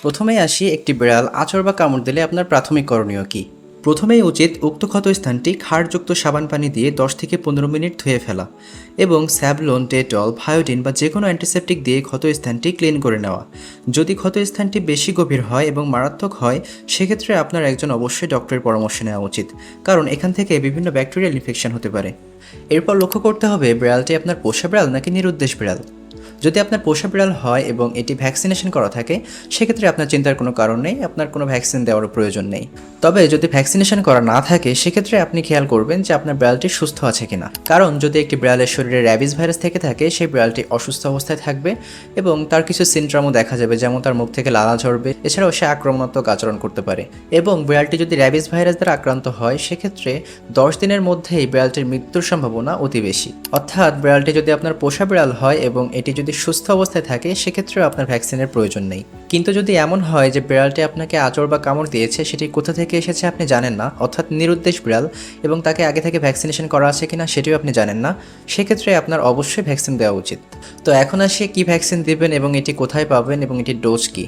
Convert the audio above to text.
প্রথমেই আসি একটি বিড়াল আঁচড় বা কামড় দিলে আপনার প্রাথমিক করণীয় কী। প্রথমেই উচিত উক্ত ক্ষতস্থানটি ক্ষারযুক্ত সাবান পানি দিয়ে 10 থেকে 15 মিনিট ধুয়ে ফেলা এবং স্যাভলন, ডেটল, ভায়োডিন বা যে কোনো অ্যান্টিসেপটিক দিয়ে ক্ষতস্থানটি ক্লিন করে নেওয়া। যদি ক্ষতস্থানটি বেশি গভীর হয় এবং মারাত্মক হয় সেক্ষেত্রে আপনার একজন অবশ্যই ডক্টরের পরামর্শ নেওয়া উচিত, কারণ এখান থেকে বিভিন্ন ব্যাকটেরিয়াল ইনফেকশন হতে পারে। এরপর লক্ষ্য করতে হবে বিড়ালটি আপনার পোষা বিড়াল নাকি নিরুদ্দেশ বিড়াল। যদি আপনার পোষা বিড়াল হয় এবং এটি ভ্যাকসিনেশন করা থাকে সেক্ষেত্রে আপনার চিন্তার কোনো কারণ নেই, আপনার কোনো ভ্যাকসিন দেওয়ারও প্রয়োজন নেই। তবে যদি ভ্যাকসিনেশন করা না থাকে সেক্ষেত্রে আপনি খেয়াল করবেন যে আপনার বিড়ালটি সুস্থ আছে কিনা, কারণ যদি একটি বিড়ালের শরীরে র্যাবিস ভাইরাস থেকে থাকে সেই বিড়ালটি অসুস্থ অবস্থায় থাকবে এবং তার কিছু সিনড্রোমও দেখা যাবে, যেমন তার মুখ থেকে লালা ঝরবে, এছাড়াও সে আক্রমণাত্মক আচরণ করতে পারে। এবং বিড়ালটি যদি র্যাবিস ভাইরাস দ্বারা আক্রান্ত হয় সেক্ষেত্রে 10 দিনের মধ্যেই বিড়ালটির মৃত্যুর সম্ভাবনা অতি বেশি। অর্থাৎ বিড়ালটি যদি আপনার পোষা বিড়াল হয় এবং এটি যদি সুস্থ অবস্থায় থাকে সেক্ষেত্রেও আপনার ভ্যাকসিনের প্রয়োজন নেই। কিন্তু যদি এমন হয় যে বিড়ালটি আপনাকে আঁচড় বা কামড় দিয়েছে, সেটি কোথা থেকে এসেছে আপনি জানেন না, অর্থাৎ নিরুদ্দেশ বিড়াল, এবং তাকে আগে থেকে ভ্যাকসিনেশন করা আছে কিনা সেটিও আপনি জানেন না, সেক্ষেত্রে আপনার অবশ্যই ভ্যাকসিন দেওয়া উচিত। তো এখন আসি কী ভ্যাকসিন দেবেন এবং এটি কোথায় পাবেন এবং এটির ডোজ কী।